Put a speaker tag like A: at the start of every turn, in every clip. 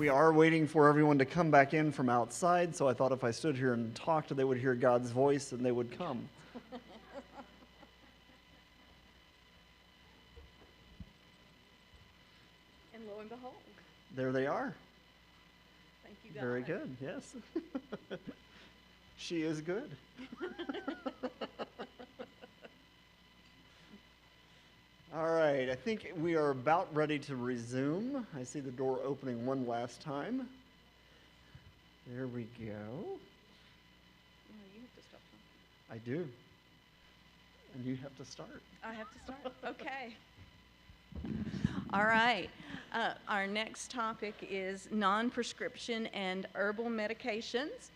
A: We are waiting for everyone to come back in from outside, so I thought if I stood here and talked, they would hear God's voice and they would come.
B: And lo and behold.
A: There they are.
B: Thank you, God.
A: Very good, yes. She is good. All right, I think we are about ready to resume. I see the door opening one last time. There we go.
B: No, you have to stop talking.
A: I do. And you have to start.
B: I have to start. Okay. All right. Our next topic is non-prescription and herbal medications.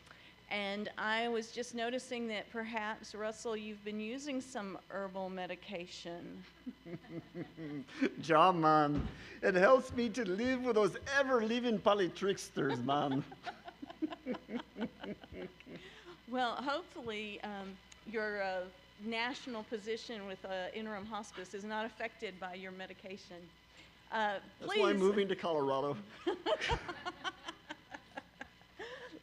B: And I was just noticing that perhaps, Russell, you've been using some herbal medication.
A: Ja, man. It helps me to live with those ever-living polytricksters, man.
B: Well, hopefully your national position with interim hospice is not affected by your medication.
A: That's why I'm moving to Colorado.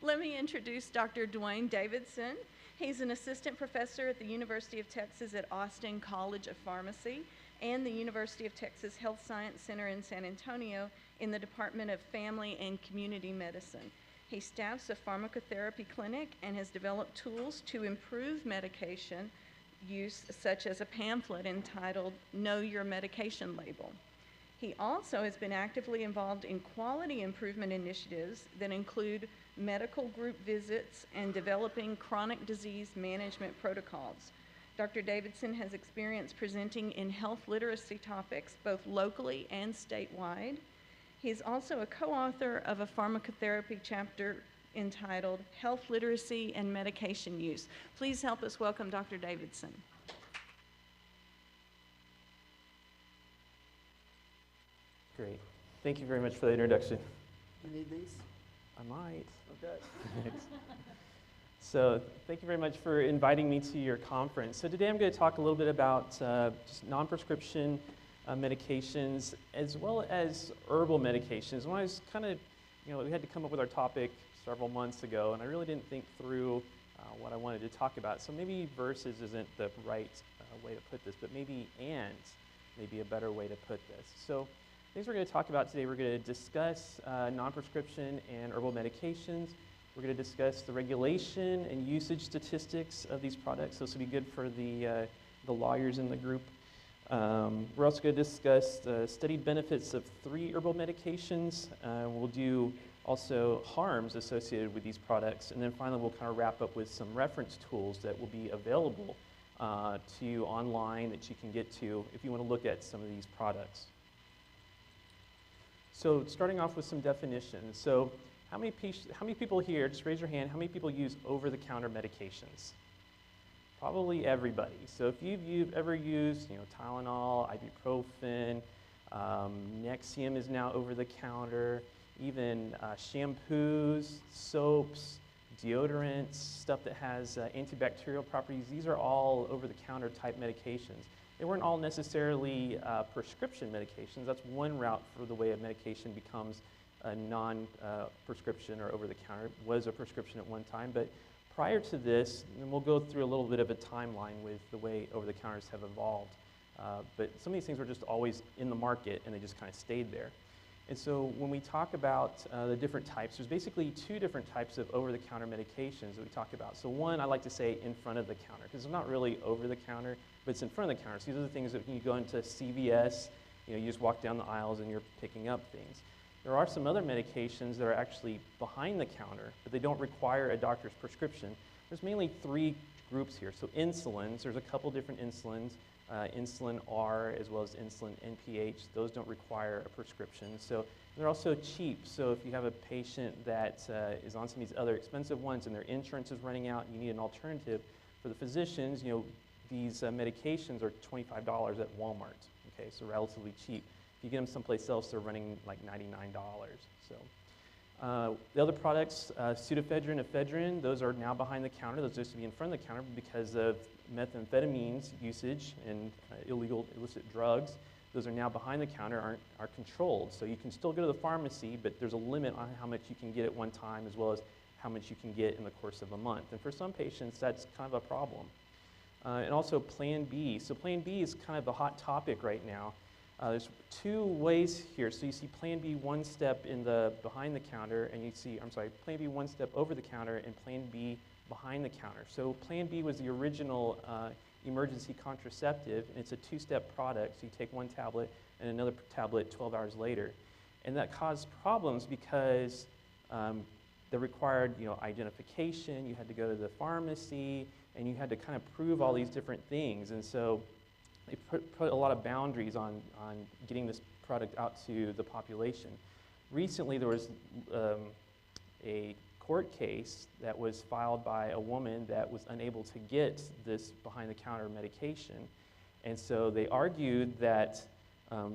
B: Let me introduce Dr. DeWayne Davidson. He's an assistant professor at the University of Texas at Austin College of Pharmacy and the University of Texas Health Science Center in San Antonio in the Department of Family and Community Medicine. He staffs a pharmacotherapy clinic and has developed tools to improve medication use, such as a pamphlet entitled Know Your Medication Label. He also has been actively involved in quality improvement initiatives that include medical group visits and developing chronic disease management protocols. Dr. Davidson has experience presenting in health literacy topics both locally and statewide. He's also a co-author of a pharmacotherapy chapter entitled Health Literacy and Medication Use. Please help us welcome Dr. Davidson.
C: Great. Thank you very much for the introduction.
A: You need these?
C: I might.
A: Okay.
C: So thank you very much for inviting me to your conference. So today I'm going to talk a little bit about just non-prescription medications as well as herbal medications. When I was kind of, we had to come up with our topic several months ago, and I really didn't think through what I wanted to talk about. So maybe versus isn't the right way to put this, but maybe and may be a better way to put this. So things we're going to talk about today, we're going to discuss non-prescription and herbal medications. We're going to discuss the regulation and usage statistics of these products. So this will be good for the lawyers in the group. We're also going to discuss the studied benefits of 3 herbal medications. We'll do also harms associated with these products. And then finally, we'll kind of wrap up with some reference tools that will be available to you online that you can get to if you want to look at some of these products. So starting off with some definitions. So how many people here, just raise your hand, how many people use over-the-counter medications? Probably everybody. So if you've ever used Tylenol, ibuprofen, Nexium is now over-the-counter, even shampoos, soaps, deodorants, stuff that has antibacterial properties, these are all over-the-counter type medications. They weren't all necessarily prescription medications. That's one route for the way a medication becomes a non-prescription or over-the-counter. It was a prescription at one time, but prior to this, and we'll go through a little bit of a timeline with the way over-the-counters have evolved. But some of these things were just always in the market, and they just kind of stayed there. And so when we talk about the different types, there's basically 2 different types of over-the-counter medications that we talk about. So one, I like to say in front of the counter, because it's not really over-the-counter, but it's in front of the counter. So these are the things that when you go into CVS, you just walk down the aisles and you're picking up things. There are some other medications that are actually behind the counter, but they don't require a doctor's prescription. There's mainly 3 groups here. So insulins, there's a couple different insulins. Insulin R as well as insulin NPH, those don't require a prescription. So they're also cheap. So if you have a patient that is on some of these other expensive ones and their insurance is running out and you need an alternative, for the physicians, these medications are $25 at Walmart, okay, so relatively cheap. If you get them someplace else, they're running like $99. So the other products, pseudoephedrine, ephedrine, those are now behind the counter. Those used to be in front of the counter because of methamphetamines usage and illicit drugs. those are now behind the counter, are controlled. So you can still go to the pharmacy, but there's a limit on how much you can get at one time, as well as how much you can get in the course of a month. And for some patients, that's kind of a problem. And also Plan B. So Plan B is kind of the hot topic right now. There's two ways here. So you see Plan B one step in the behind the counter, and you see, Plan B one step over the counter, and Plan B behind the counter. So Plan B was the original emergency contraceptive, and it's a two-step product. So you take one tablet and another tablet 12 hours later. And that caused problems because they required, identification. You had to go to the pharmacy, and you had to kind of prove all these different things. And so they put a lot of boundaries on getting this product out to the population. Recently, there was a court case that was filed by a woman that was unable to get this behind-the-counter medication. And so they argued that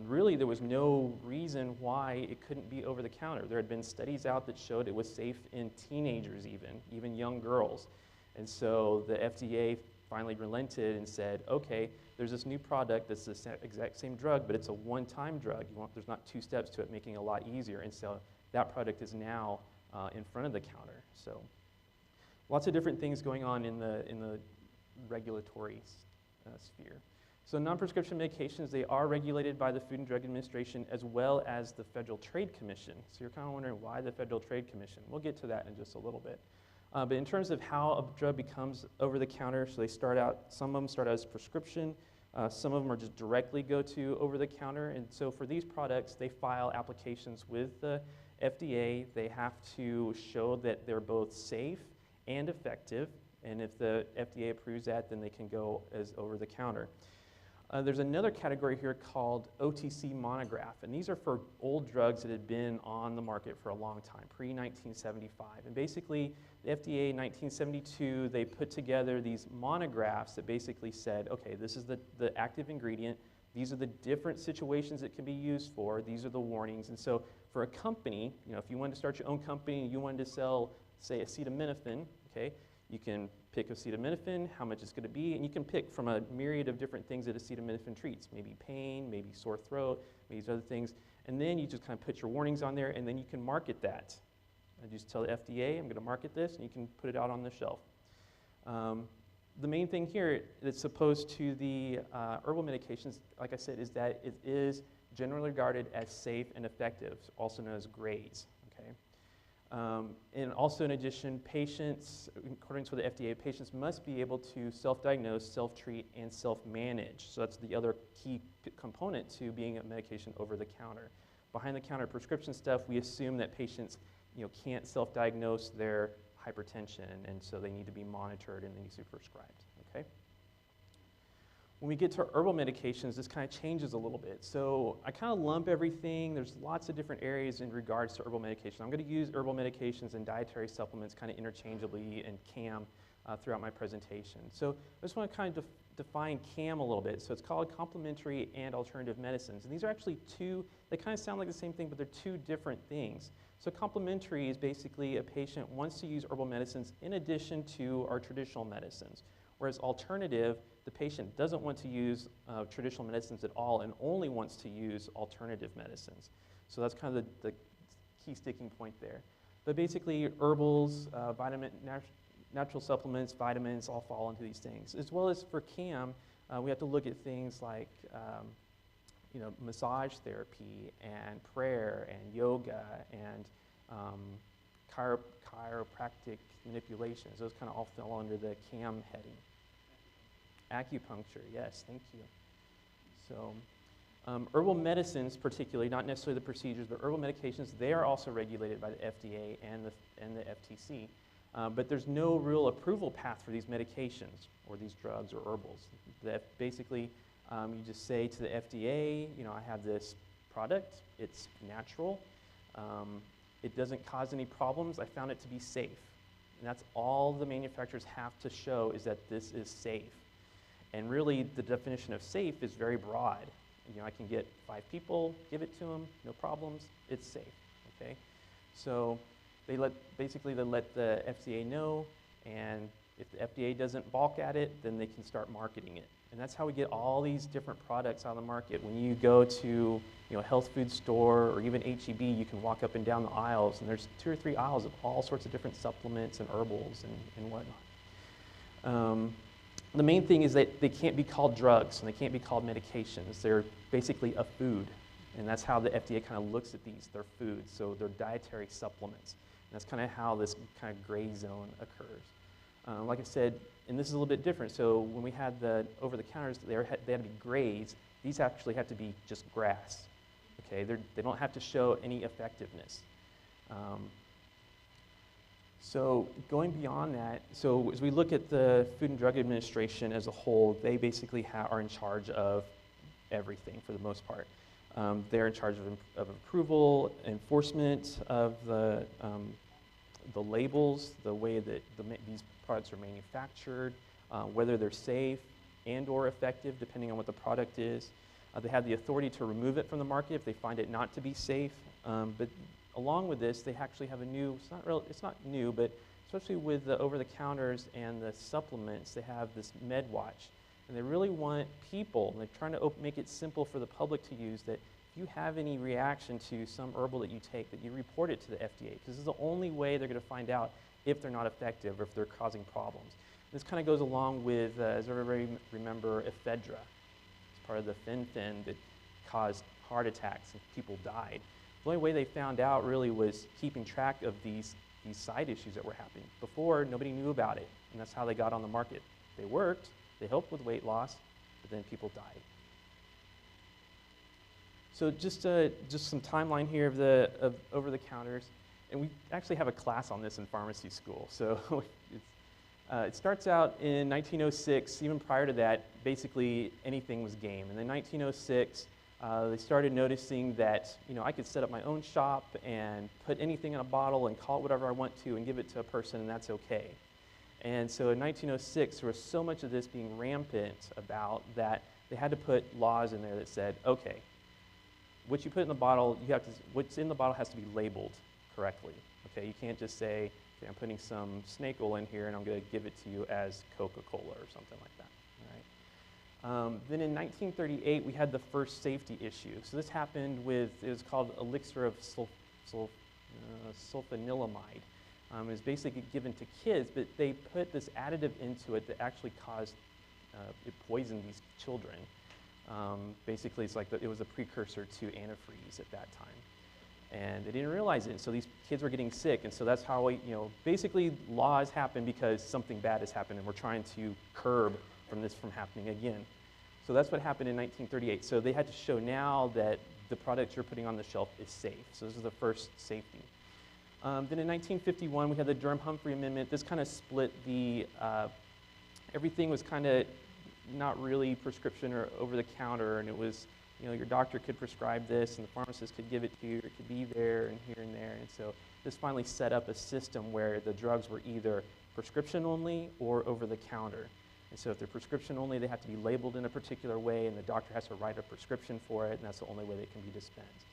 C: really there was no reason why it couldn't be over the counter. There had been studies out that showed it was safe in teenagers even young girls. And so the FDA finally relented and said, okay, there's this new product that's the exact same drug, but it's a one-time drug. There's not two steps to it, making it a lot easier. And so that product is now in front of the counter. So lots of different things going on in the regulatory sphere. So non-prescription medications, they are regulated by the Food and Drug Administration as well as the Federal Trade Commission. So you're kind of wondering why the Federal Trade Commission. We'll get to that in just a little bit. But in terms of how a drug becomes over the counter, so some of them start as prescription, some of them are just directly go to over the counter. And so for these products, they file applications with the FDA. They have to show that they're both safe and effective. And if the FDA approves that, then they can go as over the counter. There's another category here called OTC monograph, and these are for old drugs that had been on the market for a long time, pre-1975. And basically, the FDA in 1972, they put together these monographs that basically said, okay, this is the active ingredient, these are the different situations it can be used for, these are the warnings. And so for a company, if you wanted to start your own company and you wanted to sell, say, acetaminophen, okay, you can pick acetaminophen, how much it's going to be, and you can pick from a myriad of different things that acetaminophen treats, maybe pain, maybe sore throat, maybe these other things, and then you just kind of put your warnings on there, and then you can market that. I just tell the FDA, I'm going to market this, and you can put it out on the shelf. The main thing here that's opposed to the herbal medications, like I said, is that it is generally regarded as safe and effective, also known as GRADES. And also in addition, patients, according to the FDA, patients must be able to self-diagnose, self-treat, and self-manage. So that's the other key component to being a medication over the counter. Behind the counter prescription stuff, we assume that patients can't self-diagnose their hypertension, and so they need to be monitored and they need to be prescribed. Okay? When we get to herbal medications, this kind of changes a little bit. So I kind of lump everything. There's lots of different areas in regards to herbal medication. I'm going to use herbal medications and dietary supplements kind of interchangeably and CAM throughout my presentation. So I just want to kind of define CAM a little bit. So it's called complementary and alternative medicines. And these are actually two, they kind of sound like the same thing, but they're two different things. So complementary is basically a patient wants to use herbal medicines in addition to our traditional medicines. Whereas alternative, the patient doesn't want to use traditional medicines at all and only wants to use alternative medicines. So that's kind of the key sticking point there. But basically, herbals, natural supplements, vitamins all fall into these things. As well as for CAM, we have to look at things like massage therapy and prayer and yoga and chiropractic manipulations. Those kind of all fall under the CAM heading. Acupuncture, yes, thank you. So herbal medicines particularly, not necessarily the procedures, but herbal medications, they are also regulated by the FDA and the FTC. But there's no real approval path for these medications or these drugs or herbals. Basically, you just say to the FDA, I have this product, it's natural, it doesn't cause any problems, I found it to be safe. And that's all the manufacturers have to show, is that this is safe. And really, the definition of safe is very broad. I can get 5 people, give it to them, no problems, it's safe, okay? So they let the FDA know, and If the FDA doesn't balk at it, then they can start marketing it. And that's how we get all these different products on the market. When you go to a health food store or even HEB, you can walk up and down the aisles, and there's 2 or 3 aisles of all sorts of different supplements and herbals and whatnot. The main thing is that they can't be called drugs and they can't be called medications. They're basically a food. And that's how the FDA kind of looks at these. They're foods, so they're dietary supplements. And that's kind of how this kind of gray zone occurs. Like I said, and this is a little bit different. So when we had the over-the-counters, they had to be grays. These actually have to be just grass. Okay, they don't have to show any effectiveness. So going beyond that, so as we look at the Food and Drug Administration as a whole, they basically are in charge of everything for the most part. They're in charge of approval, enforcement of the labels, the way that these products are manufactured, whether they're safe and or effective, depending on what the product is. They have the authority to remove it from the market if they find it not to be safe. But along with this, they actually have it's not new, but especially with the over-the-counters and the supplements, they have this MedWatch. And they really want people, and they're trying to make it simple for the public to use, that if you have any reaction to some herbal that you take, that you report it to the FDA, because this is the only way they're going to find out if they're not effective or if they're causing problems. This kind of goes along with, as everybody remember, ephedra. It's part of the fen-phen that caused heart attacks and people died. The only way they found out really was keeping track of these side issues that were happening. Before, nobody knew about it, and that's how they got on the market. They worked, they helped with weight loss, but then people died. So just some timeline here of over-the-counters, and we actually have a class on this in pharmacy school. So it starts out in 1906. Even prior to that, basically anything was game. And then 1906, they started noticing that I could set up my own shop and put anything in a bottle and call it whatever I want to and give it to a person, and that's okay. And so in 1906, there was so much of this being rampant about that they had to put laws in there that said, okay, what you put in the bottle, what's in the bottle has to be labeled correctly. Okay, you can't just say, okay, I'm putting some snake oil in here and I'm going to give it to you as Coca-Cola or something like that. All right. Then in 1938, we had the first safety issue. So this happened with, it was called elixir of sulfanilamide. It was basically given to kids, but they put this additive into it that actually caused, it poisoned these children. Basically, it's like it was a precursor to antifreeze at that time. And they didn't realize it, and so these kids were getting sick, and so that's how basically laws happen because something bad has happened, and we're trying to curb this from happening again. So that's what happened in 1938. So they had to show now that the product you're putting on the shelf is safe. So this is the first safety. Then in 1951, we had the Durham-Humphrey Amendment. This kind of split everything was kind of not really prescription or over-the-counter, and it was, your doctor could prescribe this, and the pharmacist could give it to you, or it could be there and here and there. And so this finally set up a system where the drugs were either prescription only or over-the-counter. And so if they're prescription only, they have to be labeled in a particular way, and the doctor has to write a prescription for it, and that's the only way they can be dispensed.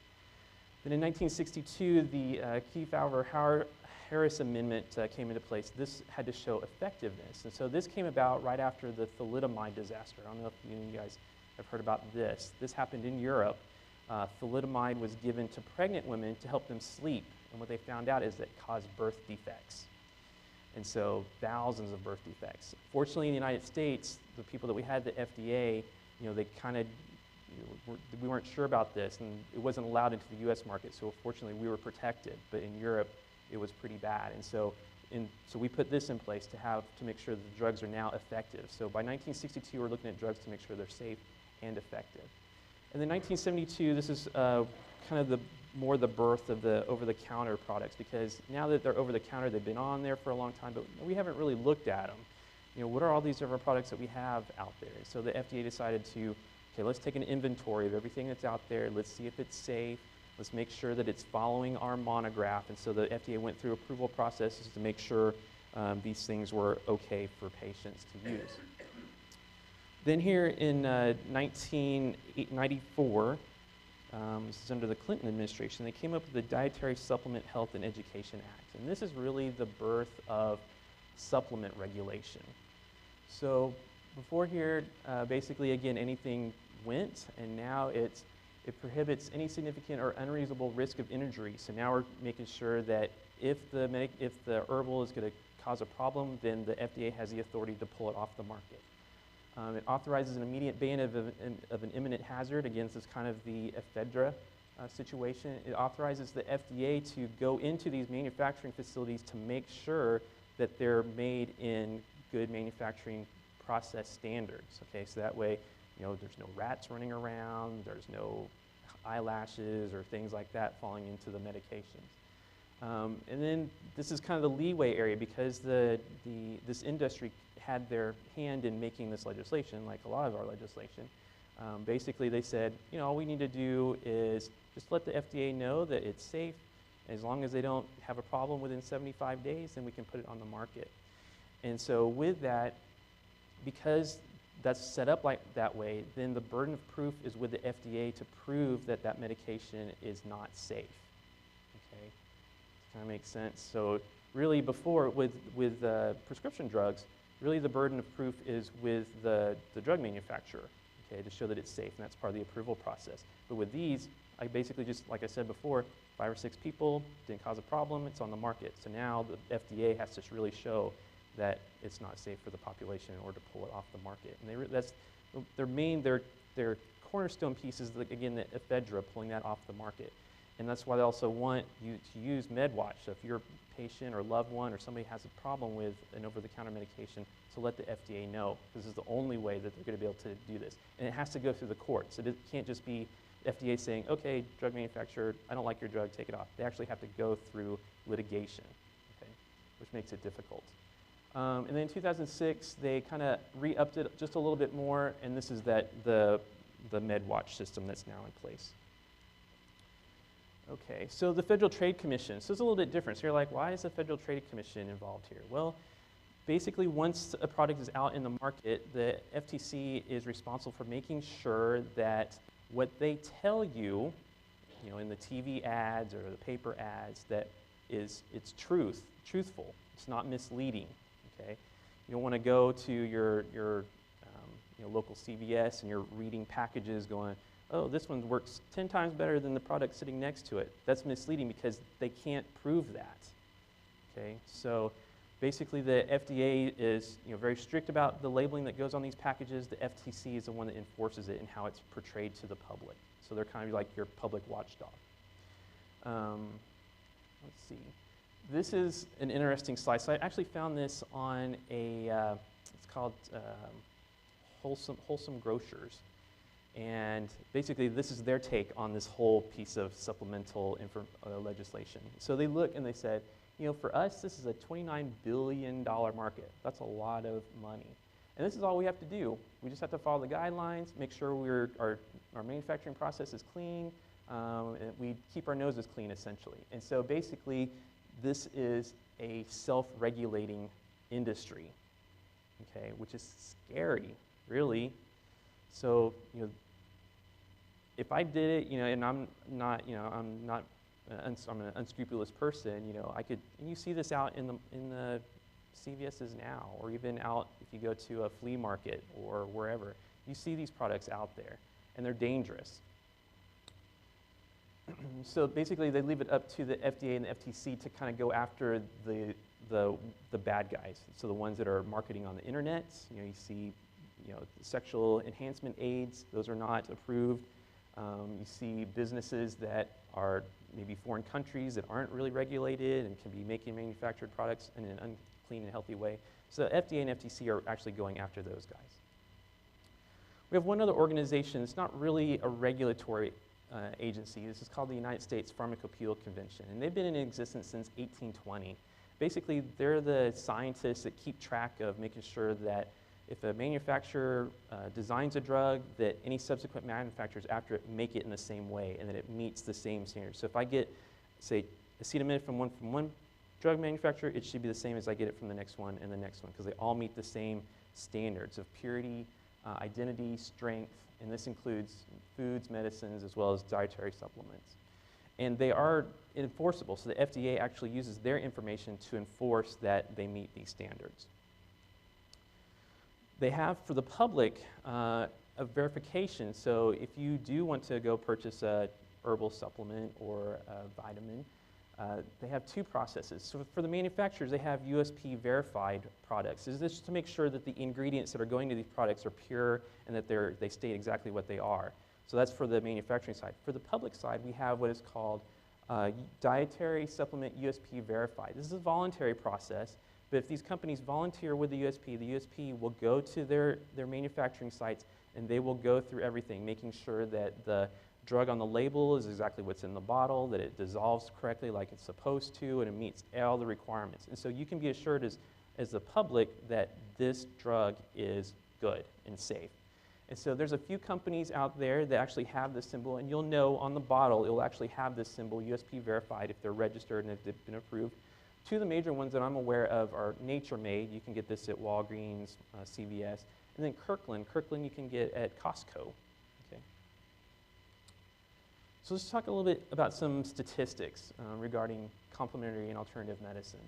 C: Then in 1962, the Kefauver-Harris Amendment came into place. This had to show effectiveness. And so this came about right after the thalidomide disaster. I don't know if you guys have heard about this. This happened in Europe. Thalidomide was given to pregnant women to help them sleep. And what they found out is that it caused birth defects. And so thousands of birth defects. Fortunately, in the United States, the people that we had, the FDA, they kind of, we weren't sure about this, and it wasn't allowed into the U.S. market, so fortunately we were protected. But in Europe, it was pretty bad. And so we put this in place to make sure that the drugs are now effective. So by 1962, we're looking at drugs to make sure they're safe and effective. And then 1972, this is kind of the birth of the over-the-counter products, because now that they're over-the-counter, they've been on there for a long time, but we haven't really looked at them. What are all these different products that we have out there? So the FDA decided to, okay, let's take an inventory of everything that's out there. Let's see if it's safe. Let's make sure that it's following our monograph. And so the FDA went through approval processes to make sure these things were okay for patients to use. Then here in 1994, this is under the Clinton administration, they came up with the Dietary Supplement Health and Education Act. And this is really the birth of supplement regulation. So before here, basically, again, anything went, and now it prohibits any significant or unreasonable risk of injury. So now we're making sure that if the herbal is going to cause a problem, then the FDA has the authority to pull it off the market. It authorizes an immediate ban of an imminent hazard. Again, this is kind of the ephedra situation. It authorizes the FDA to go into these manufacturing facilities to make sure that they're made in good manufacturing process standards. Okay, so that way, there's no rats running around, there's no eyelashes or things like that falling into the medications. And then this is kind of the leeway area, because this industry had their hand in making this legislation, like a lot of our legislation. Basically, they said, all we need to do is just let the FDA know that it's safe. As long as they don't have a problem within 75 days, then we can put it on the market. And so with that, because that's set up like that way, then the burden of proof is with the FDA to prove that that medication is not safe. Okay, kind of makes sense. So really, before with prescription drugs, really the burden of proof is with the drug manufacturer, okay, to show that it's safe, and that's part of the approval process. But with these, I basically just, like I said before, 5 or 6 people, didn't cause a problem, it's on the market. So now the FDA has to really show that it's not safe for the population in order to pull it off the market. And that's their cornerstone piece is, again, the ephedra, pulling that off the market. And that's why they also want you to use MedWatch. So if your patient or loved one or somebody has a problem with an over-the-counter medication, to let the FDA know. This is the only way that they're going to be able to do this. And it has to go through the courts. It can't just be FDA saying, okay, drug manufacturer, I don't like your drug, take it off. They actually have to go through litigation, okay, which makes it difficult. And then in 2006, they kind of re-upped it just a little bit more, and this is the MedWatch system that's now in place. Okay, so the Federal Trade Commission. So it's a little bit different. So you're like, why is the Federal Trade Commission involved here? Well, basically, once a product is out in the market, the FTC is responsible for making sure that what they tell you, in the TV ads or the paper ads, that it's truthful. It's not misleading. Okay, you don't want to go to your local CVS and you're reading packages going, oh, this one works 10 times better than the product sitting next to it. That's misleading because they can't prove that. Okay, so basically the FDA is very strict about the labeling that goes on these packages. The FTC is the one that enforces it and how it's portrayed to the public. So they're kind of like your public watchdog. Let's see. This is an interesting slide. So I actually found this on it's called Wholesome Grocers. And basically, this is their take on this whole piece of supplemental legislation. So they look and they said, for us, this is a $29 billion market. That's a lot of money. And this is all we have to do. We just have to follow the guidelines, make sure our manufacturing process is clean, and we keep our noses clean, essentially. And so basically, this is a self-regulating industry, okay, which is scary, really. So, if I did it, and I'm an unscrupulous person, I could. And you see this out in the CVS's now, or even out if you go to a flea market or wherever. You see these products out there, and they're dangerous. So basically, they leave it up to the FDA and the FTC to kind of go after the bad guys. So the ones that are marketing on the internet. You see, sexual enhancement aids; those are not approved. You see businesses that are maybe foreign countries that aren't really regulated and can be making manufactured products in an unclean and healthy way. So FDA and FTC are actually going after those guys. We have one other organization. It's not really a regulatory agency. This is called the United States Pharmacopeal Convention, and they've been in existence since 1820. Basically, they're the scientists that keep track of making sure that if a manufacturer designs a drug, that any subsequent manufacturers after it make it in the same way and that it meets the same standards. So if I get, say, acetaminophen from one drug manufacturer, it should be the same as I get it from the next one and the next one, because they all meet the same standards of purity, identity, strength, and this includes foods, medicines, as well as dietary supplements. And they are enforceable, so the FDA actually uses their information to enforce that they meet these standards. They have, for the public, a verification. So if you do want to go purchase a herbal supplement or a vitamin, they have two processes. So for the manufacturers, they have USP Verified products. This is to make sure that the ingredients that are going to these products are pure and that they state exactly what they are. So that's for the manufacturing side. For the public side, we have what is called Dietary Supplement USP Verified. This is a voluntary process, but if these companies volunteer with the USP will go to their manufacturing sites and they will go through everything, making sure that the drug on the label is exactly what's in the bottle, that it dissolves correctly like it's supposed to, and it meets all the requirements. And so you can be assured as the public that this drug is good and safe. And so there's a few companies out there that actually have this symbol, and you'll know on the bottle it'll actually have this symbol, USP Verified, if they're registered and if they've been approved. Two of the major ones that I'm aware of are Nature Made. You can get this at Walgreens, CVS, and then Kirkland. Kirkland you can get at Costco. Okay. So let's talk a little bit about some statistics regarding complementary and alternative medicine.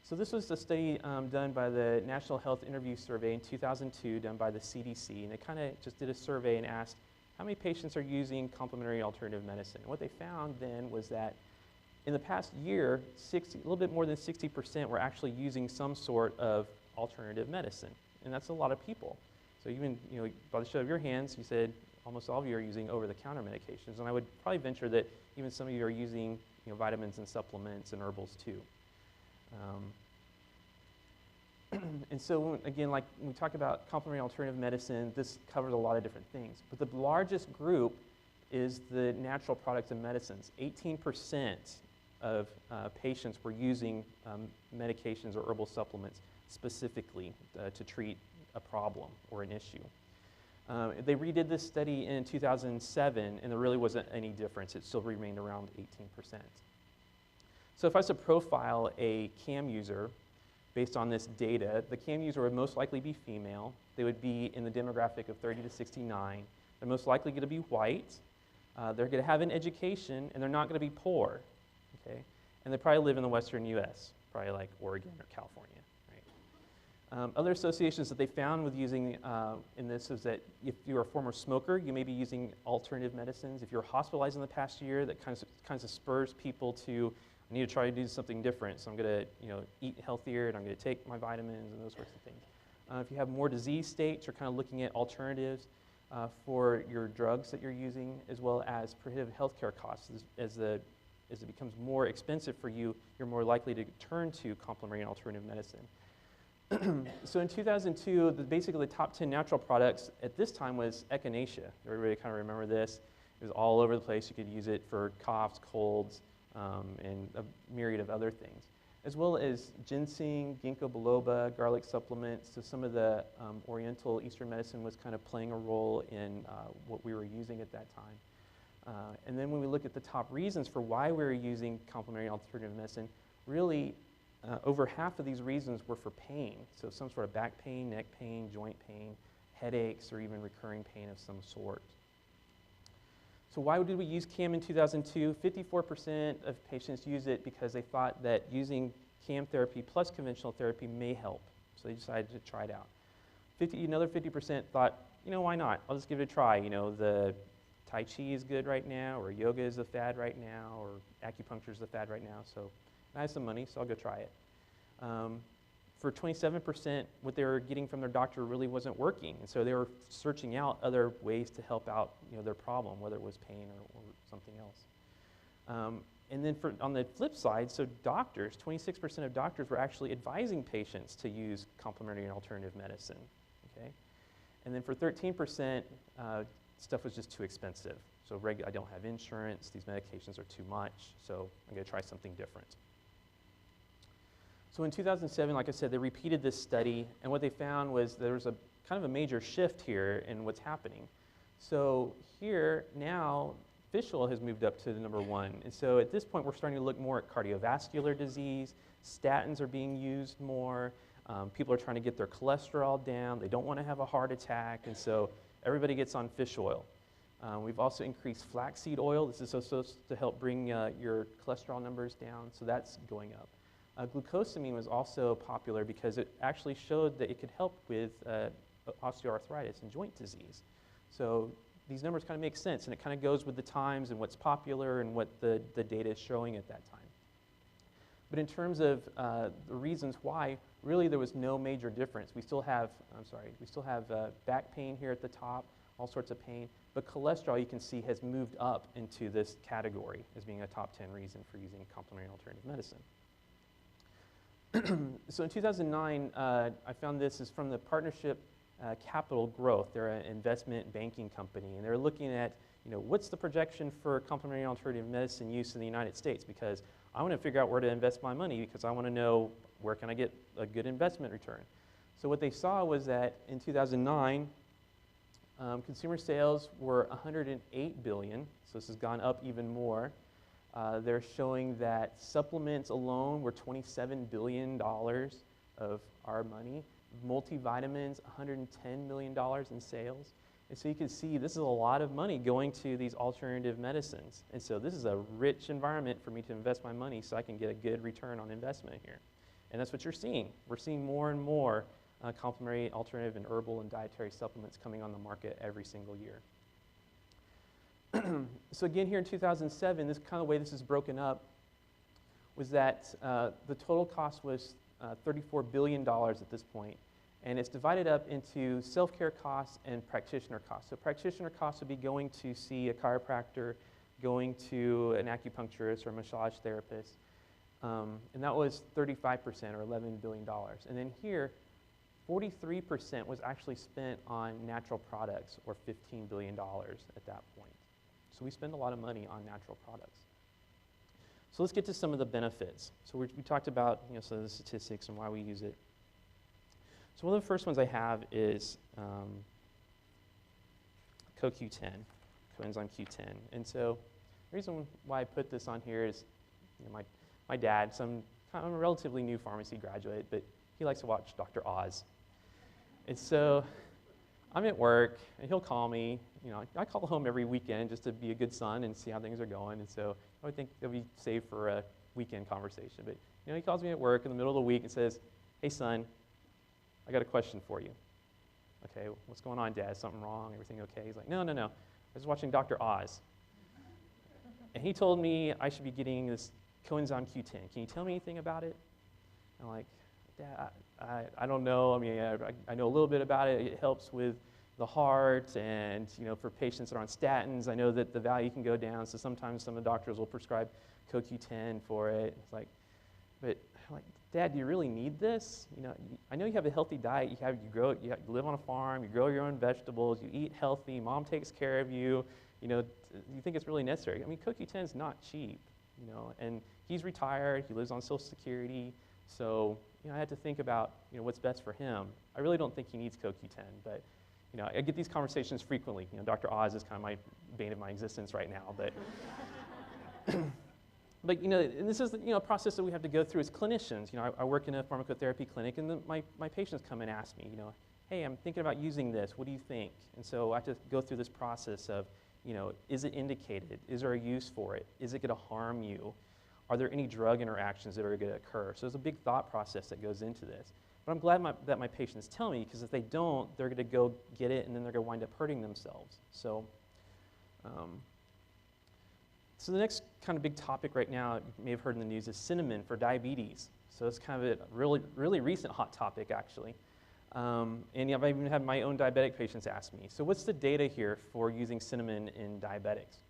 C: So this was a study done by the National Health Interview Survey in 2002, done by the CDC, and they kind of just did a survey and asked how many patients are using complementary alternative medicine. And what they found then was that in the past year, a little bit more than 60% were actually using some sort of alternative medicine, and that's a lot of people. So even, by the show of your hands, you said almost all of you are using over-the-counter medications, and I would probably venture that even some of you are using, vitamins and supplements and herbals too. And so again, like when we talk about complementary alternative medicine, this covers a lot of different things. But the largest group is the natural products and medicines. 18% of patients were using medications or herbal supplements specifically to treat a problem or an issue. They redid this study in 2007, and there really wasn't any difference. It still remained around 18%. So if I was to profile a CAM user based on this data, the CAM user would most likely be female. They would be in the demographic of 30 to 69. They're most likely going to be white. They're going to have an education, and they're not going to be poor. Okay? And they probably live in the western U.S., probably like Oregon or California. Right? Other associations that they found with using in this is that if you're a former smoker, you may be using alternative medicines. If you're hospitalized in the past year, that kind of spurs people to, I need to try to do something different, so I'm going to eat healthier, and I'm going to take my vitamins and those sorts of things. If you have more disease states, you're kind of looking at alternatives for your drugs that you're using, as well as prohibitive healthcare costs. As it becomes more expensive for you, you're more likely to turn to complementary and alternative medicine. So in 2002, basically the top 10 natural products at this time was echinacea. Everybody kind of remember this. It was all over the place. You could use it for coughs, colds, and a myriad of other things, as well as ginseng, ginkgo biloba, garlic supplements. So some of the Oriental Eastern medicine was kind of playing a role in what we were using at that time. And then when we look at the top reasons for why we were using complementary and alternative medicine, really over half of these reasons were for pain. So some sort of back pain, neck pain, joint pain, headaches, or even recurring pain of some sort. So why did we use CAM in 2002? 54% of patients used it because they thought that using CAM therapy plus conventional therapy may help. So they decided to try it out. Another 50% thought, why not? I'll just give it a try. The Tai Chi is good right now, or yoga is the fad right now, or acupuncture is the fad right now. So I have some money, so I'll go try it. For 27%, what they were getting from their doctor really wasn't working. And so they were searching out other ways to help out their problem, whether it was pain or something else. And then on the flip side, so doctors, 26% of doctors were actually advising patients to use complementary and alternative medicine. Okay? And then for 13%, stuff was just too expensive. So I don't have insurance, these medications are too much, so I'm going to try something different. So in 2007, like I said, they repeated this study, and what they found was there was a kind of a major shift here in what's happening. So here, now, fish oil has moved up to the number one. And so at this point, we're starting to look more at cardiovascular disease. Statins are being used more. People are trying to get their cholesterol down. They don't want to have a heart attack, and so everybody gets on fish oil. We've also increased flaxseed oil. This is supposed to help bring your cholesterol numbers down, so that's going up. Glucosamine was also popular because it actually showed that it could help with osteoarthritis and joint disease. So these numbers kind of make sense, and it kind of goes with the times and what's popular and what the data is showing at that time. But in terms of the reasons why, really there was no major difference. We still have, back pain here at the top, all sorts of pain, but cholesterol, you can see, has moved up into this category as being a top 10 reason for using complementary alternative medicine. So in 2009, I found this is from the Partnership Capital Growth. They're an investment banking company, and they're looking at, what's the projection for complementary alternative medicine use in the United States, because I want to figure out where to invest my money, because I want to know where can I get a good investment return. So what they saw was that in 2009, consumer sales were 108 billion, so this has gone up even more. They're showing that supplements alone were $27 billion of our money. Multivitamins, $110 million in sales. And so you can see this is a lot of money going to these alternative medicines. And so this is a rich environment for me to invest my money so I can get a good return on investment here. And that's what you're seeing. We're seeing more and more complementary, alternative, and herbal and dietary supplements coming on the market every single year. So again, here in 2007, this kind of way this is broken up was that the total cost was $34 billion at this point, and it's divided up into self-care costs and practitioner costs. So practitioner costs would be going to see a chiropractor, going to an acupuncturist or a massage therapist, and that was 35% or $11 billion. And then here, 43% was actually spent on natural products, or $15 billion at that point. So we spend a lot of money on natural products. So let's get to some of the benefits. So we talked about some of the statistics and why we use it. So one of the first ones I have is CoQ10, coenzyme Q10. And so the reason why I put this on here is my dad, I'm a relatively new pharmacy graduate, but he likes to watch Dr. Oz. And so I'm at work, and he'll call me. I call home every weekend just to be a good son and see how things are going. And so I would think it'll be safe for a weekend conversation. But he calls me at work in the middle of the week and says, "Hey, son, I got a question for you." Okay, what's going on, Dad? Is something wrong? Everything okay? He's like, No. I was watching Dr. Oz. And he told me I should be getting this coenzyme Q10. Can you tell me anything about it? I'm like, Dad, I don't know. I mean, I know a little bit about it. It helps with the heart, and for patients that are on statins, I know that the value can go down. So sometimes some of the doctors will prescribe CoQ10 for it. It's like, but I'm like, Dad, do you really need this? I know you have a healthy diet. You live on a farm. You grow your own vegetables. You eat healthy. Mom takes care of you. Do you think it's really necessary? I mean, CoQ10 is not cheap. And he's retired. He lives on Social Security. So I had to think about what's best for him. I really don't think he needs CoQ10, but I get these conversations frequently. Dr. Oz is kind of my bane of my existence right now, but but and this is a process that we have to go through as clinicians. I work in a pharmacotherapy clinic, and my patients come and ask me, hey, I'm thinking about using this. What do you think? And so I have to go through this process of, is it indicated? Is there a use for it? Is it going to harm you? Are there any drug interactions that are going to occur? So there's a big thought process that goes into this. But I'm glad that my patients tell me, because if they don't, they're going to go get it, and then they're going to wind up hurting themselves. So, so the next kind of big topic right now, you may have heard in the news, is cinnamon for diabetes. So it's kind of a really recent hot topic, actually. And I've even had my own diabetic patients ask me, so what's the data here for using cinnamon in diabetics?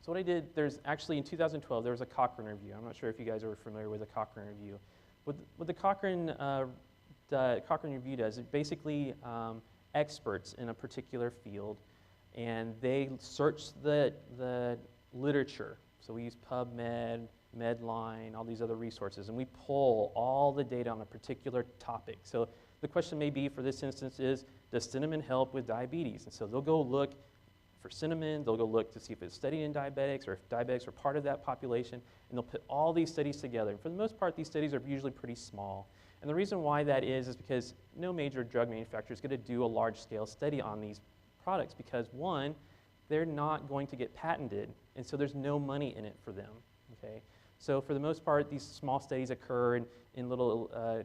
C: So what I did, there's actually in 2012, there was a Cochrane review. I'm not sure if you guys are familiar with the Cochrane review. What the Cochrane review does is basically experts in a particular field, and they search the literature. So we use PubMed, Medline, all these other resources, and we pull all the data on a particular topic. So the question may be, for this instance, is, does cinnamon help with diabetes? And so they'll go look for cinnamon, they'll go look to see if it's studied in diabetics or if diabetics are part of that population, and they'll put all these studies together. And for the most part, these studies are usually pretty small. And the reason why that is because no major drug manufacturer is going to do a large-scale study on these products, because one, they're not going to get patented, and so there's no money in it for them, okay? So for the most part, these small studies occur in little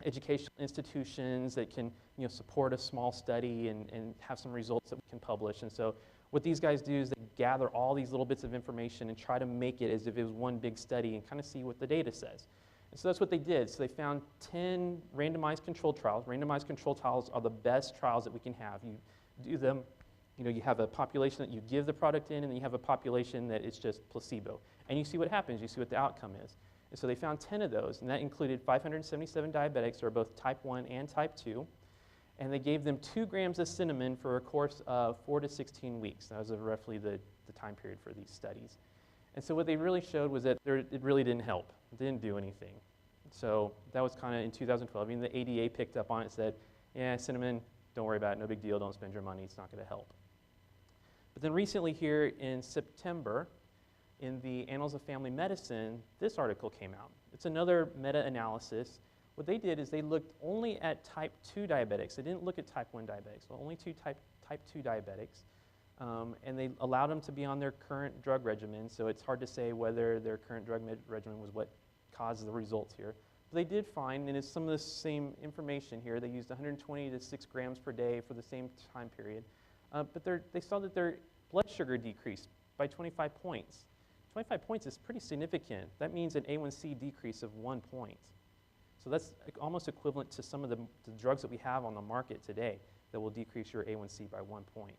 C: educational institutions that can support a small study and have some results that we can publish. And so what these guys do is they gather all these little bits of information and try to make it as if it was one big study and kind of see what the data says. And so that's what they did. So they found 10 randomized controlled trials. Randomized controlled trials are the best trials that we can have. You do them, you have a population that you give the product in, and then you have a population that is just placebo. And you see what happens. You see what the outcome is. And so they found 10 of those, and that included 577 diabetics who are both type 1 and type 2. And they gave them 2 grams of cinnamon for a course of 4 to 16 weeks. That was roughly the time period for these studies. And so what they really showed was that it really didn't help. It didn't do anything. So that was kind of in 2012. Even the ADA picked up on it and said, yeah, cinnamon, don't worry about it, no big deal, don't spend your money, it's not going to help. But then recently here in September, in the Annals of Family Medicine, this article came out. It's another meta-analysis. What they did is they looked only at type 2 diabetics. They didn't look at type 1 diabetics, but only type 2 diabetics. And they allowed them to be on their current drug regimen, so it's hard to say whether their current drug regimen was what caused the results here. But they did find, and it's some of the same information here, they used 120 to 6 grams per day for the same time period. But they saw that their blood sugar decreased by 25 points. 25 points is pretty significant. That means an A1C decrease of 1 point. So that's almost equivalent to some of the drugs that we have on the market today that will decrease your A1C by 1 point.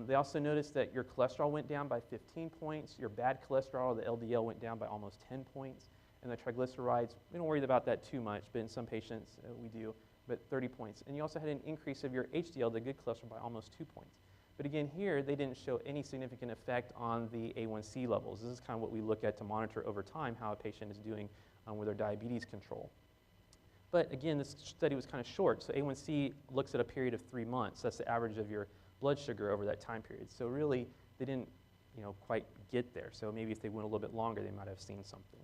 C: They also noticed that your cholesterol went down by 15 points, your bad cholesterol, the LDL, went down by almost 10 points, and the triglycerides, we don't worry about that too much, but in some patients we do, but 30 points. And you also had an increase of your HDL, the good cholesterol, by almost 2 points. But again, here, they didn't show any significant effect on the A1C levels. This is kind of what we look at to monitor over time how a patient is doing with their diabetes control. But again, this study was kind of short, so A1C looks at a period of 3 months. That's the average of your blood sugar over that time period. So really, they didn't quite get there. So maybe if they went a little bit longer, they might have seen something.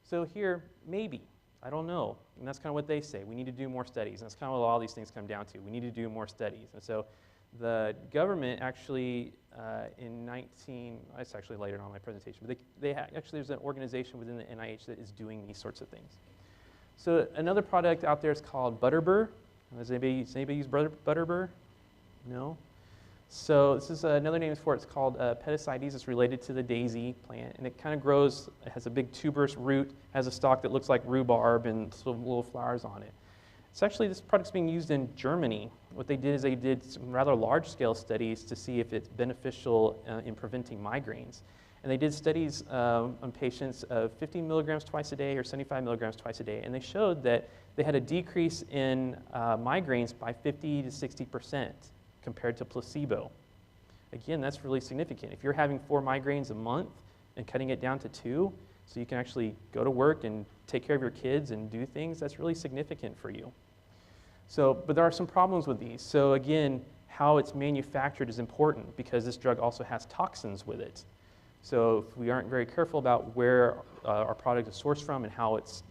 C: So here, maybe, I don't know. And that's kind of what they say. We need to do more studies. And that's kind of what all these things come down to. We need to do more studies. And so the government actually it's actually later on in my presentation, but actually there's an organization within the NIH that is doing these sorts of things. So another product out there is called Butterbur. Does anybody use Butterbur? No? So this is another name for it. It's called Petasites. It's related to the daisy plant, and it kind of grows. It has a big tuberous root, has a stalk that looks like rhubarb and some little flowers on it. It's actually, this product's being used in Germany. What they did is they did some rather large-scale studies to see if it's beneficial in preventing migraines. And they did studies on patients of 50 milligrams twice a day or 75 milligrams twice a day, and they showed that they had a decrease in migraines by 50 to 60% compared to placebo. Again, that's really significant. If you're having 4 migraines a month and cutting it down to 2, so you can actually go to work and take care of your kids and do things, that's really significant for you. So, but there are some problems with these. So again, how it's manufactured is important because this drug also has toxins with it. So if we aren't very careful about where our product is sourced from and how it's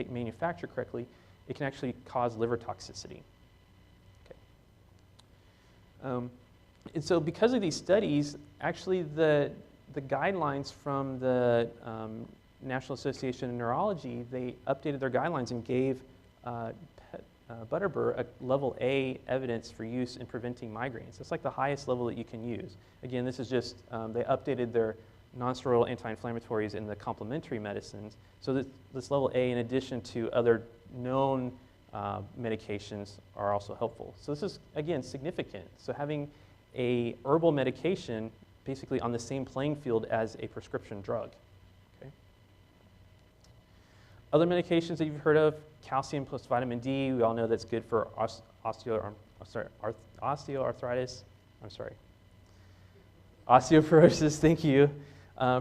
C: manufactured correctly, it can actually cause liver toxicity. Okay. And so because of these studies, actually the guidelines from the National Association of Neurology, they updated their guidelines and gave Butterbur a level A evidence for use in preventing migraines. That's like the highest level that you can use. Again, this is just, they updated their non-steroidal anti-inflammatories in the complementary medicines. So this level A, in addition to other known medications, are also helpful. So this is, again, significant. So having a herbal medication basically on the same playing field as a prescription drug. Okay. Other medications that you've heard of, calcium plus vitamin D. We all know that's good for osteoarthritis. Osteoporosis, thank you,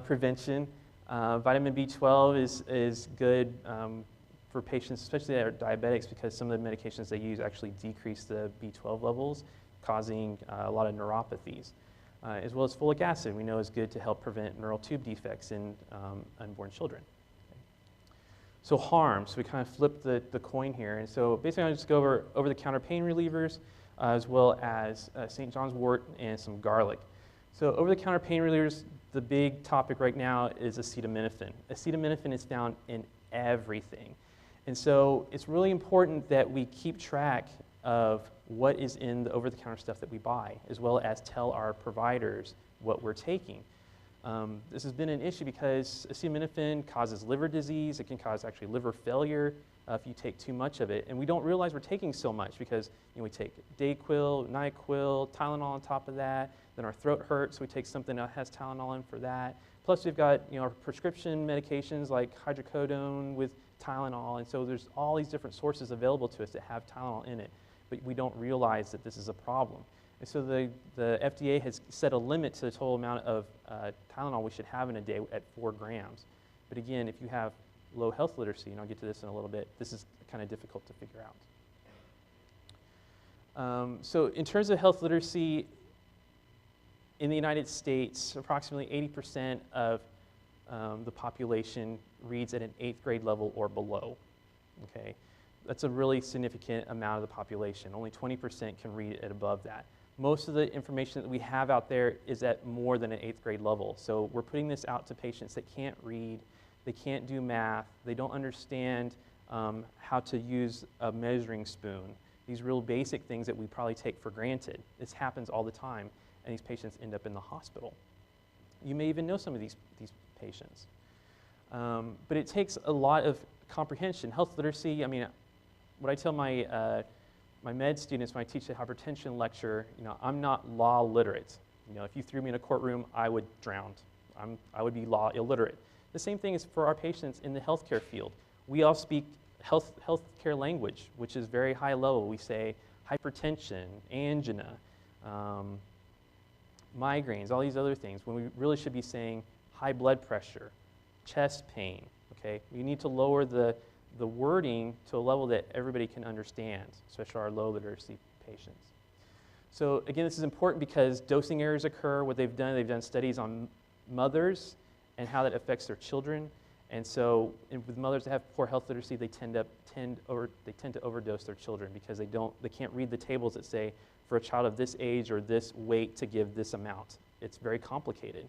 C: prevention. Vitamin B12 is good for patients, especially that are diabetics, because some of the medications they use actually decrease the B12 levels, causing a lot of neuropathies. As well as folic acid, we know is good to help prevent neural tube defects in unborn children. Okay. So harm, so we kind of flip the coin here. And so basically I'll just go over the-counter pain relievers. as well as St. John's wort and some garlic. So over-the-counter pain relievers, the big topic right now is acetaminophen. Acetaminophen is found in everything. And so it's really important that we keep track of what is in the over-the-counter stuff that we buy, as well as tell our providers what we're taking. This has been an issue because acetaminophen causes liver disease. It can cause actually liver failure if you take too much of it. And we don't realize we're taking so much because we take Dayquil, NyQuil, Tylenol on top of that. Then our throat hurts, so we take something that has Tylenol in for that. Plus we've got our prescription medications like hydrocodone with Tylenol. And so there's all these different sources available to us that have Tylenol in it. But we don't realize that this is a problem. And so the FDA has set a limit to the total amount of Tylenol we should have in a day at 4 grams. But again, if you have low health literacy, and I'll get to this in a little bit, this is kind of difficult to figure out. So in terms of health literacy, in the United States, approximately 80% of the population reads at an 8th grade level or below. Okay? That's a really significant amount of the population. Only 20% can read at above that. Most of the information that we have out there is at more than an 8th grade level. So we're putting this out to patients that can't read, they can't do math, they don't understand how to use a measuring spoon. These real basic things that we probably take for granted. This happens all the time, and these patients end up in the hospital. You may even know some of these patients. But it takes a lot of comprehension. Health literacy, I mean, what I tell my med students when I teach the hypertension lecture, I'm not law literate. If you threw me in a courtroom, I would drown. I would be law illiterate. The same thing is for our patients in the healthcare field. We all speak healthcare language, which is very high level. We say hypertension, angina, migraines, all these other things, when we really should be saying high blood pressure, chest pain, okay? We need to lower the wording to a level that everybody can understand, especially our low literacy patients. So again, this is important because dosing errors occur. What they've done studies on mothers and how that affects their children. And so with mothers that have poor health literacy, they tend to overdose their children because they can't read the tables that say for a child of this age or this weight to give this amount. It's very complicated.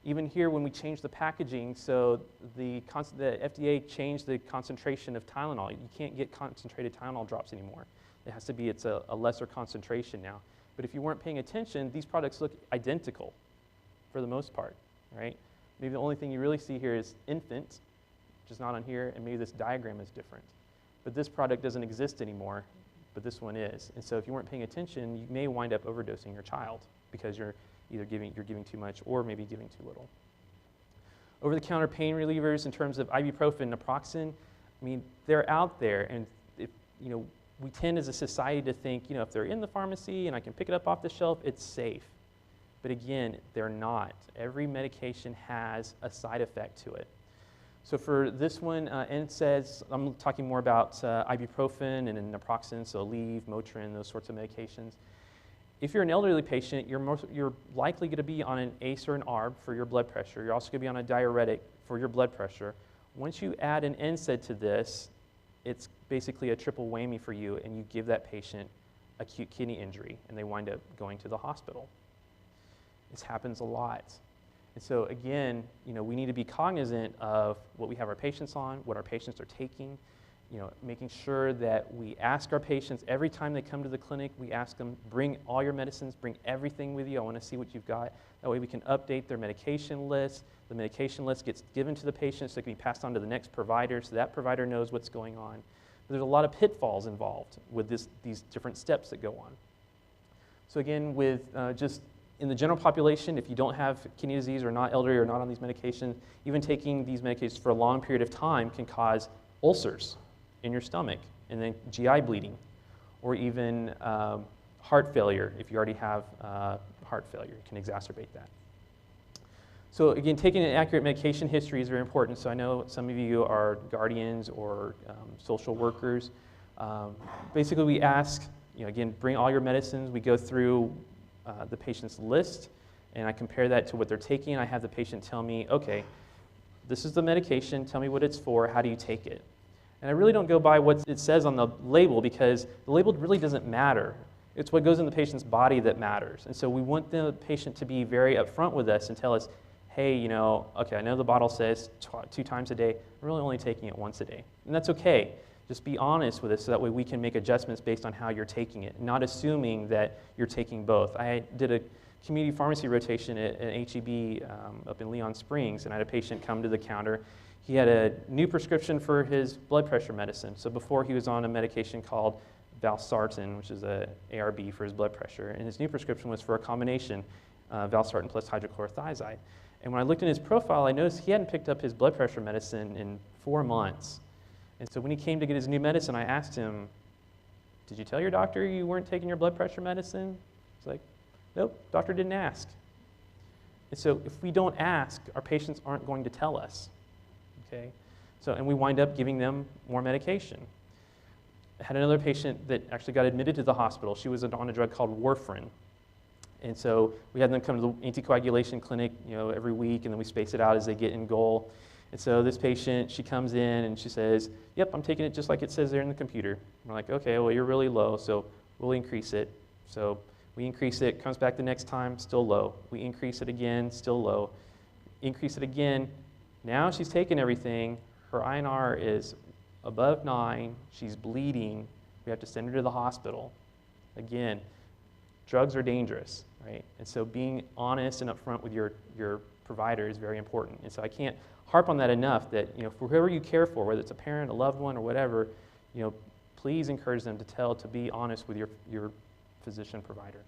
C: Even here, when we change the packaging, so the FDA changed the concentration of Tylenol. You can't get concentrated Tylenol drops anymore. It has to be, it's a lesser concentration now. But if you weren't paying attention, these products look identical for the most part, right? Maybe the only thing you really see here is infant, which is not on here, and maybe this diagram is different. But this product doesn't exist anymore, but this one is. And so if you weren't paying attention, you may wind up overdosing your child because you're either giving too much or maybe giving too little. Over-the-counter pain relievers in terms of ibuprofen, naproxen, I mean, they're out there, and we tend as a society to think, if they're in the pharmacy and I can pick it up off the shelf, it's safe. But again, they're not. Every medication has a side effect to it. So for this one, NSAIDs, I'm talking more about ibuprofen and then naproxen, so Aleve, Motrin, those sorts of medications. If you're an elderly patient, you're likely going to be on an ACE or an ARB for your blood pressure. You're also going to be on a diuretic for your blood pressure. Once you add an NSAID to this, it's basically a triple whammy for you, and you give that patient acute kidney injury, and they wind up going to the hospital. This happens a lot. And so again, we need to be cognizant of what we have our patients on, what our patients are taking, making sure that we ask our patients every time they come to the clinic, we ask them, bring all your medicines, bring everything with you. I want to see what you've got. That way we can update their medication list. The medication list gets given to the patient so it can be passed on to the next provider so that provider knows what's going on. But there's a lot of pitfalls involved with these different steps that go on. So again, with just in the general population, if you don't have kidney disease or not elderly or not on these medications, even taking these medications for a long period of time can cause ulcers in your stomach and then GI bleeding, or even heart failure. If you already have heart failure, it can exacerbate that. So again, taking an accurate medication history is very important. So I know some of you are guardians or social workers. Basically, we ask, again, bring all your medicines. We go through the patient's list, and I compare that to what they're taking. I have the patient tell me, okay, this is the medication. Tell me what it's for. How do you take it? And I really don't go by what it says on the label because the label really doesn't matter. It's what goes in the patient's body that matters. And so we want the patient to be very upfront with us and tell us, hey, you know, okay, I know the bottle says 2 times a day. I'm really only taking it once a day. And that's okay. Just be honest with us so that way we can make adjustments based on how you're taking it, not assuming that you're taking both. I did a community pharmacy rotation at HEB up in Leon Springs, and I had a patient come to the counter. He had a new prescription for his blood pressure medicine. So before he was on a medication called valsartan, which is a ARB for his blood pressure, and his new prescription was for a combination, valsartan plus hydrochlorothiazide. And when I looked in his profile, I noticed he hadn't picked up his blood pressure medicine in 4 months. And so when he came to get his new medicine, I asked him, did you tell your doctor you weren't taking your blood pressure medicine? He's like, nope, doctor didn't ask. And so if we don't ask, our patients aren't going to tell us, okay? So, and we wind up giving them more medication. I had another patient that actually got admitted to the hospital. She was on a drug called warfarin. And so we had them come to the anticoagulation clinic, you know, every week, and then we space it out as they get in goal. And so this patient, she comes in and she says, yep, I'm taking it just like it says there in the computer. We're like, okay, well, you're really low, so we'll increase it. So we increase it, comes back the next time, still low. We increase it again, still low. Increase it again. Now she's taken everything. Her INR is above 9. She's bleeding. We have to send her to the hospital. Again, drugs are dangerous, right? And so being honest and upfront with your provider is very important. And so I can't harp on that enough that, you know, for whoever you care for, whether it's a parent, a loved one, or whatever, you know, please encourage them to be honest with your physician provider.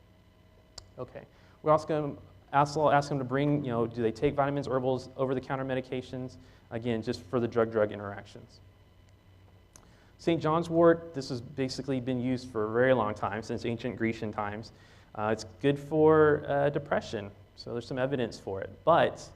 C: Okay. We're also going to ask them to bring, you know, do they take vitamins, herbals, over-the-counter medications? Again, just for the drug-drug interactions. St. John's wort, this has basically been used for a very long time, since ancient Grecian times. It's good for depression, so there's some evidence for it, but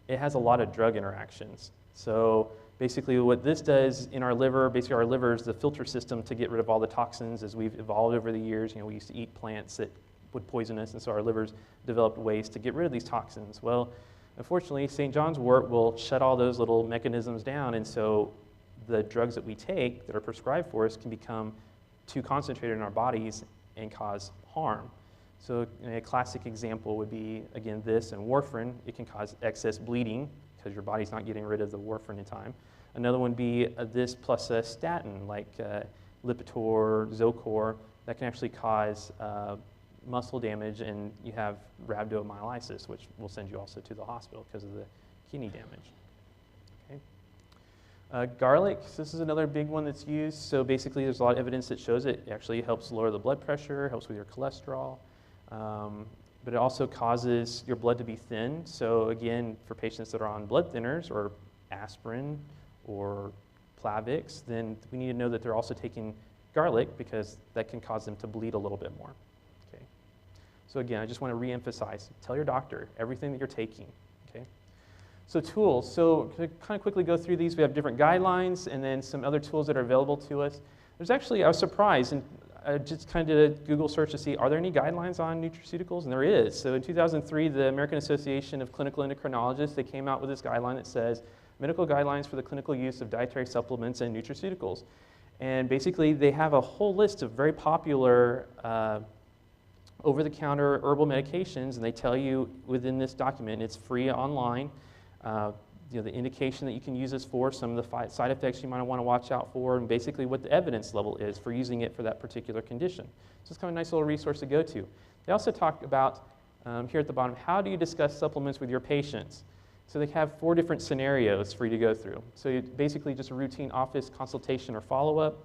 C: it has a lot of drug interactions. So basically what this does in our liver, basically our liver is the filter system to get rid of all the toxins as we've evolved over the years. You know, we used to eat plants that would poison us, and so our livers developed ways to get rid of these toxins. Well, unfortunately, St. John's wort will shut all those little mechanisms down, and so the drugs that we take that are prescribed for us can become too concentrated in our bodies and cause harm. So a classic example would be, again, this and warfarin. It can cause excess bleeding because your body's not getting rid of the warfarin in time. Another one would be this plus a statin, like Lipitor, Zocor, that can actually cause muscle damage, and you have rhabdomyolysis, which will send you also to the hospital because of the kidney damage. Garlic, so this is another big one that's used. So basically there's a lot of evidence that shows it actually helps lower the blood pressure, helps with your cholesterol, but it also causes your blood to be thin. So again, for patients that are on blood thinners or aspirin or Plavix, then we need to know that they're also taking garlic because that can cause them to bleed a little bit more. Okay. So again, I just want to re-emphasize, tell your doctor everything that you're taking. Okay. So tools, so to kind of quickly go through these, we have different guidelines and then some other tools that are available to us. There's actually, I was surprised, and I just kind of did a Google search to see, are there any guidelines on nutraceuticals? And there is. So in 2003, the American Association of Clinical Endocrinologists, they came out with this guideline that says, medical guidelines for the clinical use of dietary supplements and nutraceuticals. And basically, they have a whole list of very popular over-the-counter herbal medications, and they tell you within this document, it's free online, you know, the indication that you can use this for, some of the side effects you might want to watch out for, and basically what the evidence level is for using it for that particular condition. So it's kind of a nice little resource to go to. They also talk about, here at the bottom, how do you discuss supplements with your patients? So they have 4 different scenarios for you to go through. So basically just a routine office consultation or follow-up.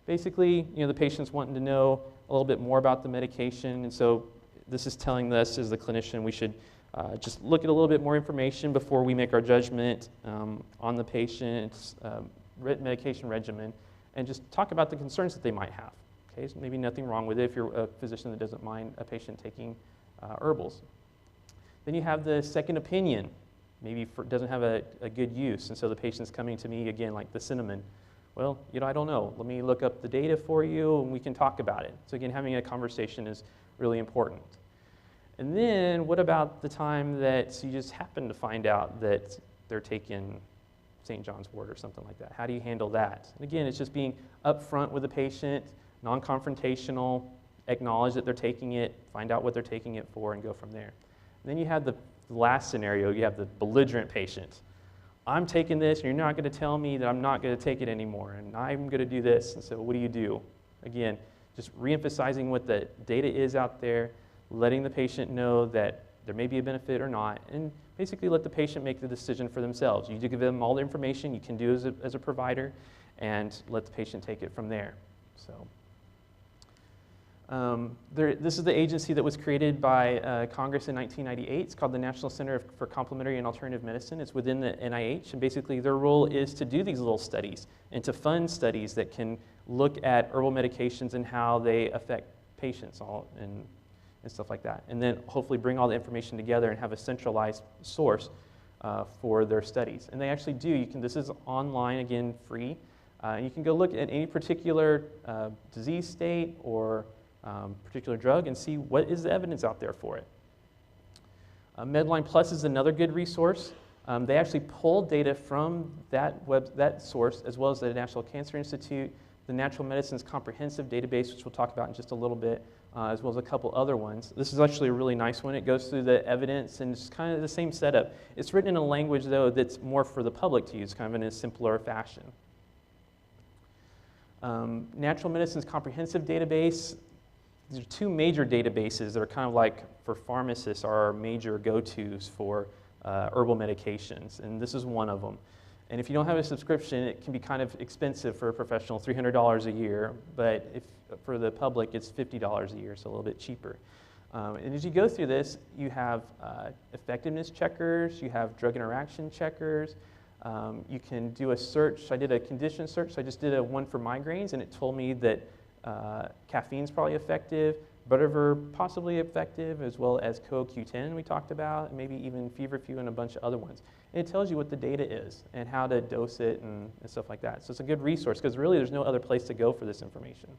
C: Basically, you know, the patient's wanting to know a little bit more about the medication, and so this is telling us as the clinician we should just look at a little bit more information before we make our judgment on the patient's medication regimen, and just talk about the concerns that they might have. Okay, so maybe nothing wrong with it if you're a physician that doesn't mind a patient taking herbals. Then you have the second opinion. Maybe doesn't have a good use, and so the patient's coming to me again, like the cinnamon. Well, you know, I don't know. Let me look up the data for you, and we can talk about it. So again, having a conversation is really important. And then what about the time that you just happen to find out that they're taking St. John's wort or something like that? How do you handle that? And again, it's just being upfront with the patient, non-confrontational, acknowledge that they're taking it, find out what they're taking it for, and go from there. And then you have the last scenario, you have the belligerent patient. I'm taking this, and you're not going to tell me that I'm not going to take it anymore, and I'm going to do this. And so what do? Again, just reemphasizing what the data is out there, letting the patient know that there may be a benefit or not, and basically let the patient make the decision for themselves. You give them all the information you can do as a provider, and let the patient take it from there. So. This is the agency that was created by Congress in 1998. It's called the National Center for Complementary and Alternative Medicine. It's within the NIH, and basically their role is to do these little studies and to fund studies that can look at herbal medications and how they affect patients and stuff like that. And then hopefully bring all the information together and have a centralized source for their studies. And they actually do. This is online, again, free. You can go look at any particular disease state or particular drug and see what is the evidence out there for it. Medline Plus is another good resource. They actually pulled data from that source, as well as the National Cancer Institute, the Natural Medicine's Comprehensive Database, which we'll talk about in just a little bit, as well as a couple other ones. This is actually a really nice one. It goes through the evidence, and it's kind of the same setup. It's written in a language, though, that's more for the public to use, kind of in a simpler fashion. Natural Medicine's Comprehensive Database. These are two major databases that are kind of like, for pharmacists, are our major go-tos for herbal medications, and this is one of them. And if you don't have a subscription, it can be kind of expensive for a professional, $300 a year, but for the public, it's $50 a year, so a little bit cheaper. And as you go through this, you have effectiveness checkers, you have drug interaction checkers, you can do a search. I did a condition search, so I just did one for migraines, and it told me that caffeine's probably effective, butterverb possibly effective, as well as COA-Q10 we talked about, and maybe even feverfew and a bunch of other ones. And it tells you what the data is and how to dose it and stuff like that. So it's a good resource because really there's no other place to go for this information.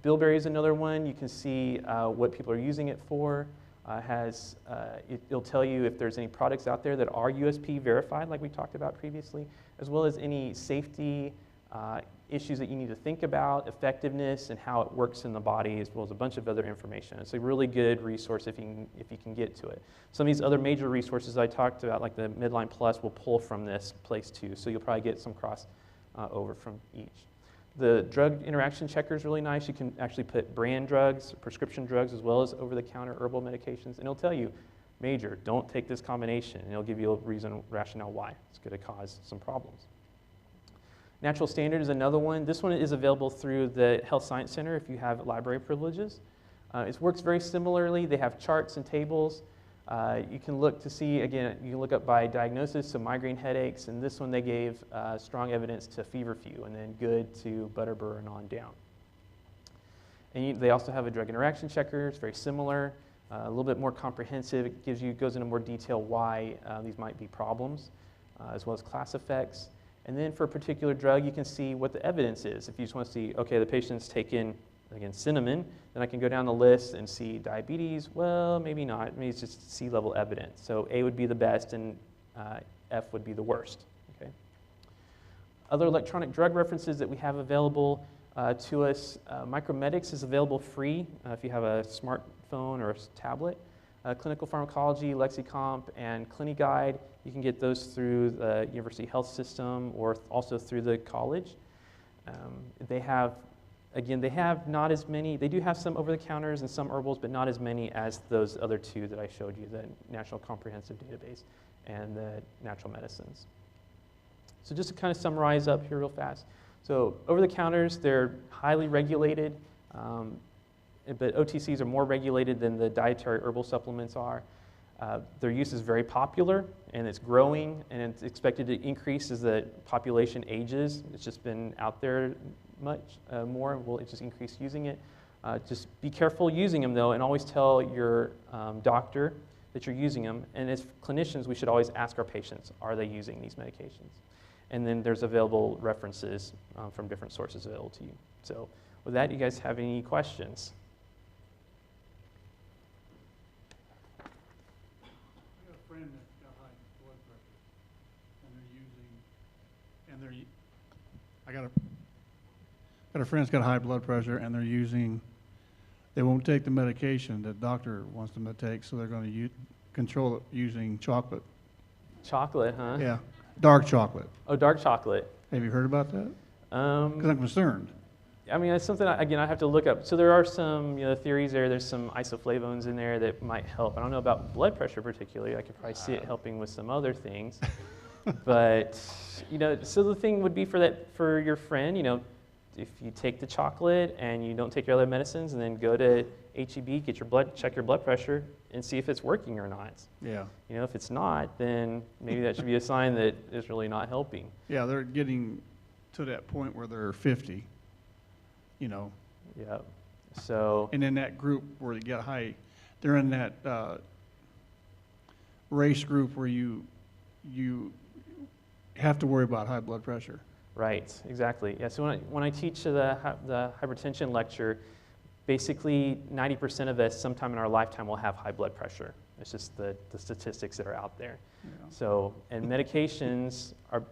C: Bilberry is another one. You can see what people are using it for. It'll tell you if there's any products out there that are USP verified, like we talked about previously, as well as any safety issues that you need to think about, effectiveness, and how it works in the body, as well as a bunch of other information. It's a really good resource if you can get to it. Some of these other major resources I talked about, like the Medline Plus, will pull from this place too, so you'll probably get some cross over from each. The drug interaction checker is really nice. You can actually put brand drugs, prescription drugs, as well as over-the-counter herbal medications, and it'll tell you, major, don't take this combination, and it'll give you a rationale why. It's going to cause some problems. Natural Standard is another one. This one is available through the Health Science Center if you have library privileges. It works very similarly. They have charts and tables. You can look to see, again, you can look up by diagnosis, so migraine headaches, and this one they gave strong evidence to feverfew, and then good to butterbur and on down. And they also have a drug interaction checker. It's very similar, a little bit more comprehensive. It goes into more detail why these might be problems, as well as class effects. And then for a particular drug, you can see what the evidence is. If you just want to see, okay, the patient's taken, again, cinnamon, then I can go down the list and see diabetes. Well, maybe not. Maybe it's just C-level evidence. So A would be the best, and F would be the worst. Okay. Other electronic drug references that we have available to us, Micromedics is available free if you have a smartphone or a tablet. Clinical Pharmacology, Lexicomp, and CliniGuide, you can get those through the University Health System or also through the college. They have not as many, they do have some over-the-counters and some herbals, but not as many as those other two that I showed you, the National Comprehensive Database and the Natural Medicines. So just to kind of summarize up here real fast. So over-the-counters, they're highly regulated, but OTCs are more regulated than the dietary herbal supplements are. Their use is very popular, and it's growing, and it's expected to increase as the population ages. It's just been out there much more. We'll just increase using it. Just be careful using them, though, and always tell your doctor that you're using them. And as clinicians, we should always ask our patients, are they using these medications? And then there's available references from different sources available to you. So with that, you guys have any questions?
D: Friend that's got high blood pressure, and they're using, got a friend that's got high blood pressure, and they won't take the medication that doctor wants them to take, so they're going to control it using chocolate.
C: Chocolate, huh?
D: Yeah, dark chocolate.
C: Oh, dark chocolate.
D: Have you heard about that? Because I'm concerned.
C: I mean, it's something, again, I have to look up. So there are some, theories there. There's some isoflavones in there that might help. I don't know about blood pressure particularly. I could probably see it helping with some other things. But, so the thing would be for your friend, if you take the chocolate and you don't take your other medicines, and then go to HEB, check your blood pressure, and see if it's working or not.
D: Yeah.
C: If it's not, then maybe that should be a sign that it's really not helping.
D: Yeah, they're getting to that point where they're 50,
C: Yeah. So.
D: And in that group where they get high, they're in that race group where you have to worry about high blood pressure.
C: Right, exactly. Yeah, so when I teach the hypertension lecture, basically 90% of us sometime in our lifetime will have high blood pressure. It's just the statistics that are out there.
D: Yeah.
C: So, and medications are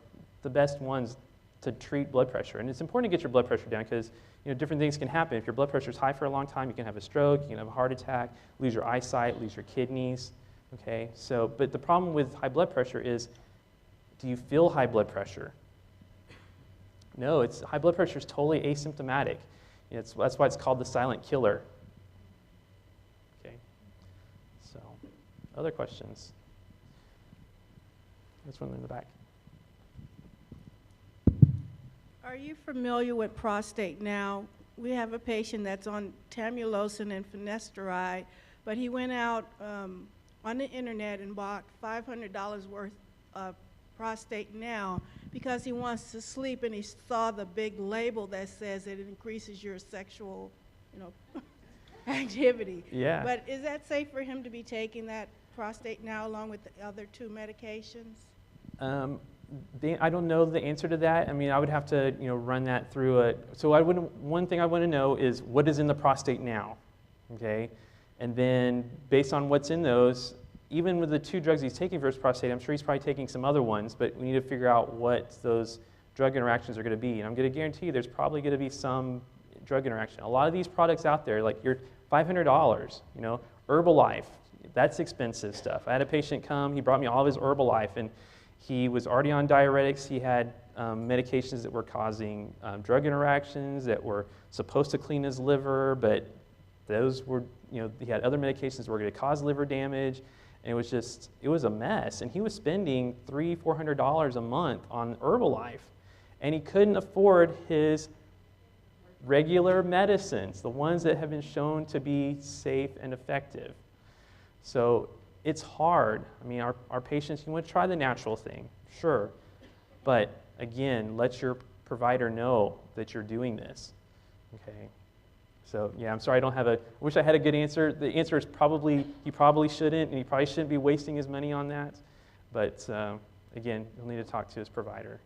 C: the best ones to treat blood pressure. And it's important to get your blood pressure down because different things can happen. If your blood pressure is high for a long time, you can have a stroke, you can have a heart attack, lose your eyesight, lose your kidneys. Okay, so, but the problem with high blood pressure is, do you feel high blood pressure? No, high blood pressure is totally asymptomatic. That's why it's called the silent killer. Okay. So, other questions? This one in the back.
E: Are you familiar with prostate now? We have a patient that's on tamsulosin and finasteride, but he went out on the internet and bought $500 worth of prostate now because he wants to sleep, and he saw the big label that says it increases your sexual, activity.
C: Yeah.
E: But is that safe for him to be taking that prostate now along with the other 2 medications?
C: I don't know the answer to that. I mean, I would have to, run that through so one thing I want to know is what is in the prostate now, okay? And then based on what's in those, even with the 2 drugs he's taking for his prostate, I'm sure he's probably taking some other ones, but we need to figure out what those drug interactions are going to be. And I'm going to guarantee you there's probably going to be some drug interaction. A lot of these products out there, like your $500, Herbalife, that's expensive stuff. I had a patient come, he brought me all of his Herbalife, and he was already on diuretics. He had medications that were causing drug interactions that were supposed to clean his liver, but those were, he had other medications that were going to cause liver damage. And it was a mess. And he was spending $300-400 a month on Herbalife. And he couldn't afford his regular medicines, the ones that have been shown to be safe and effective. So it's hard. I mean, our patients, you want to try the natural thing, sure. But again, let your provider know that you're doing this, okay? So yeah, I'm sorry I wish I had a good answer. The answer is he probably shouldn't, and he probably shouldn't be wasting his money on that. But again, you'll need to talk to his provider.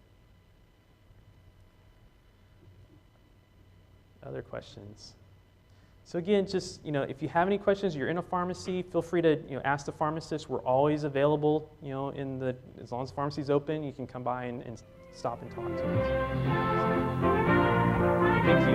C: Other questions? So again, just, if you have any questions, you're in a pharmacy, feel free to, ask the pharmacist. We're always available, as long as the pharmacy's open, you can come by and stop and talk to us. Thank you.